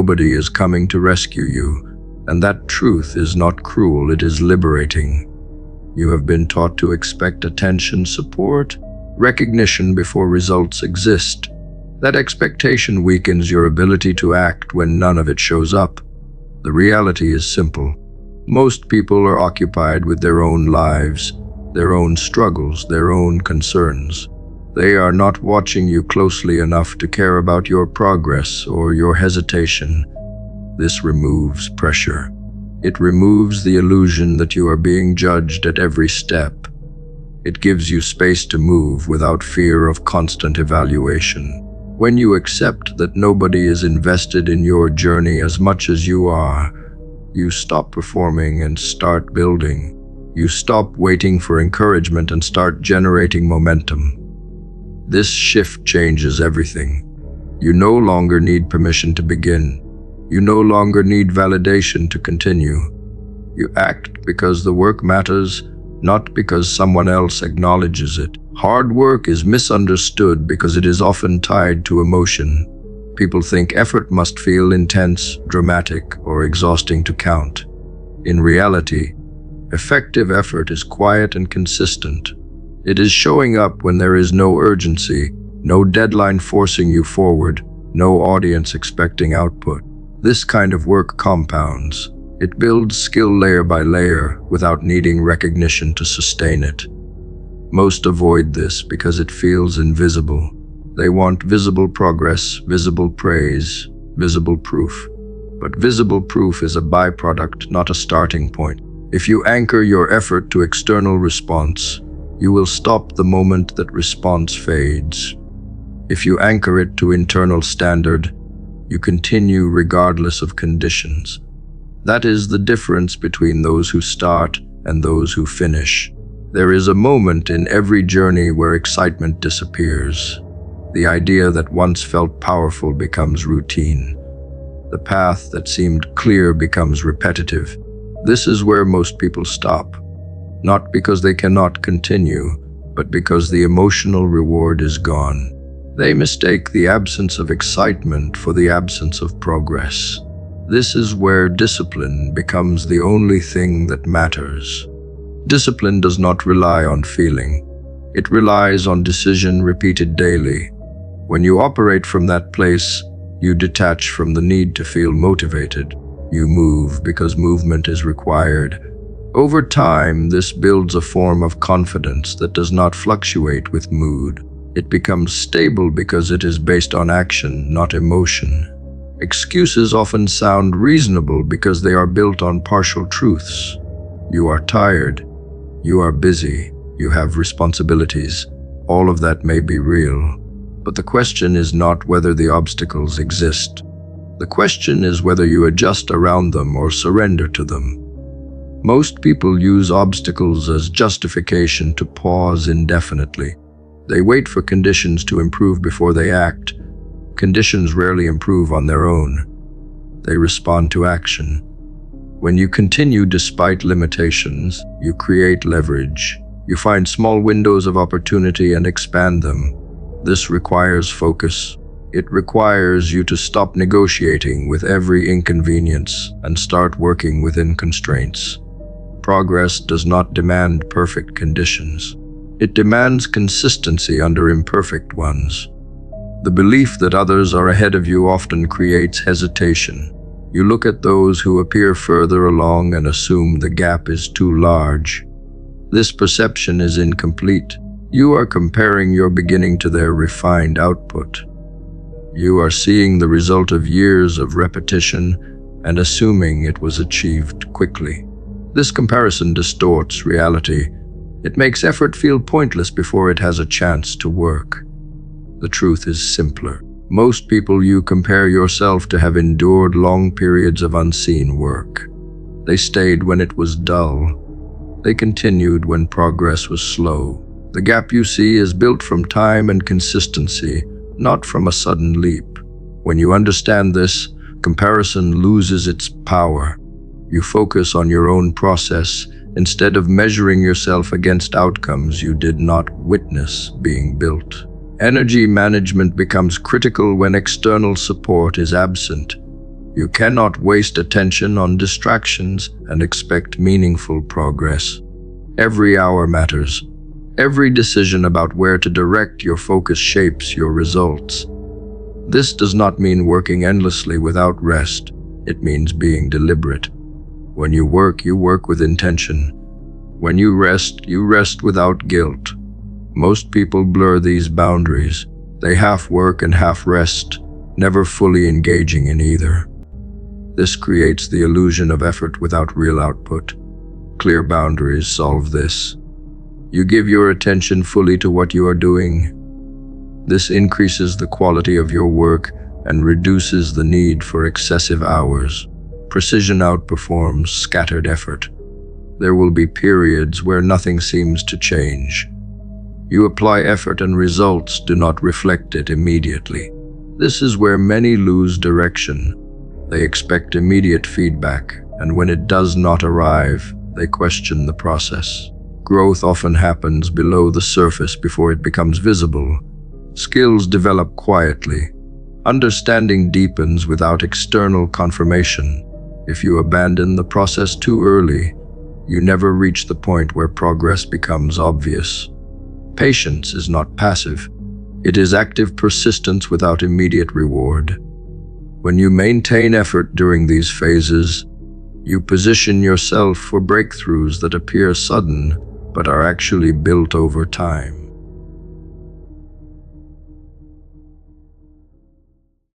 nobody is coming to rescue you, and that truth is not cruel, it is liberating. You have been taught to expect attention, support, recognition before results exist. That expectation weakens your ability to act when none of it shows up. The reality is simple. Most people are occupied with their own lives, their own struggles, their own concerns. They are not watching you closely enough to care about your progress or your hesitation. This removes pressure. It removes the illusion that you are being judged at every step. It gives you space to move without fear of constant evaluation. When you accept that nobody is invested in your journey as much as you are, you stop performing and start building. You stop waiting for encouragement and start generating momentum. This shift changes everything. You no longer need permission to begin. You no longer need validation to continue. You act because the work matters, not because someone else acknowledges it. Hard work is misunderstood because it is often tied to emotion. People think effort must feel intense, dramatic, or exhausting to count. In reality, effective effort is quiet and consistent. It is showing up when there is no urgency, no deadline forcing you forward, no audience expecting output. This kind of work compounds. It builds skill layer by layer without needing recognition to sustain it. Most avoid this because it feels invisible. They want visible progress, visible praise, visible proof. But visible proof is a byproduct, not a starting point. If you anchor your effort to external response, you will stop the moment that response fades. If you anchor it to internal standard, you continue regardless of conditions. That is the difference between those who start and those who finish. There is a moment in every journey where excitement disappears. The idea that once felt powerful becomes routine. The path that seemed clear becomes repetitive. This is where most people stop. Not because they cannot continue, but because the emotional reward is gone. They mistake the absence of excitement for the absence of progress. This is where discipline becomes the only thing that matters. Discipline does not rely on feeling. It relies on decision repeated daily. When you operate from that place, you detach from the need to feel motivated. You move because movement is required. Over time, this builds a form of confidence that does not fluctuate with mood. It becomes stable because it is based on action, not emotion. Excuses often sound reasonable because they are built on partial truths. You are tired. You are busy. You have responsibilities. All of that may be real. But the question is not whether the obstacles exist. The question is whether you adjust around them or surrender to them. Most people use obstacles as justification to pause indefinitely. They wait for conditions to improve before they act. Conditions rarely improve on their own. They respond to action. When you continue despite limitations, you create leverage. You find small windows of opportunity and expand them. This requires focus. It requires you to stop negotiating with every inconvenience and start working within constraints. Progress does not demand perfect conditions. It demands consistency under imperfect ones. The belief that others are ahead of you often creates hesitation. You look at those who appear further along and assume the gap is too large. This perception is incomplete. You are comparing your beginning to their refined output. You are seeing the result of years of repetition and assuming it was achieved quickly. This comparison distorts reality. It makes effort feel pointless before it has a chance to work. The truth is simpler. Most people you compare yourself to have endured long periods of unseen work. They stayed when it was dull. They continued when progress was slow. The gap you see is built from time and consistency, not from a sudden leap. When you understand this, comparison loses its power. You focus on your own process instead of measuring yourself against outcomes you did not witness being built. Energy management becomes critical when external support is absent. You cannot waste attention on distractions and expect meaningful progress. Every hour matters. Every decision about where to direct your focus shapes your results. This does not mean working endlessly without rest. It means being deliberate. When you work with intention. When you rest without guilt. Most people blur these boundaries. They half work and half rest, never fully engaging in either. This creates the illusion of effort without real output. Clear boundaries solve this. You give your attention fully to what you are doing. This increases the quality of your work and reduces the need for excessive hours. Precision outperforms scattered effort. There will be periods where nothing seems to change. You apply effort and results do not reflect it immediately. This is where many lose direction. They expect immediate feedback, and when it does not arrive, they question the process. Growth often happens below the surface before it becomes visible. Skills develop quietly. Understanding deepens without external confirmation. If you abandon the process too early, you never reach the point where progress becomes obvious. Patience is not passive. It is active persistence without immediate reward. When you maintain effort during these phases, you position yourself for breakthroughs that appear sudden but are actually built over time.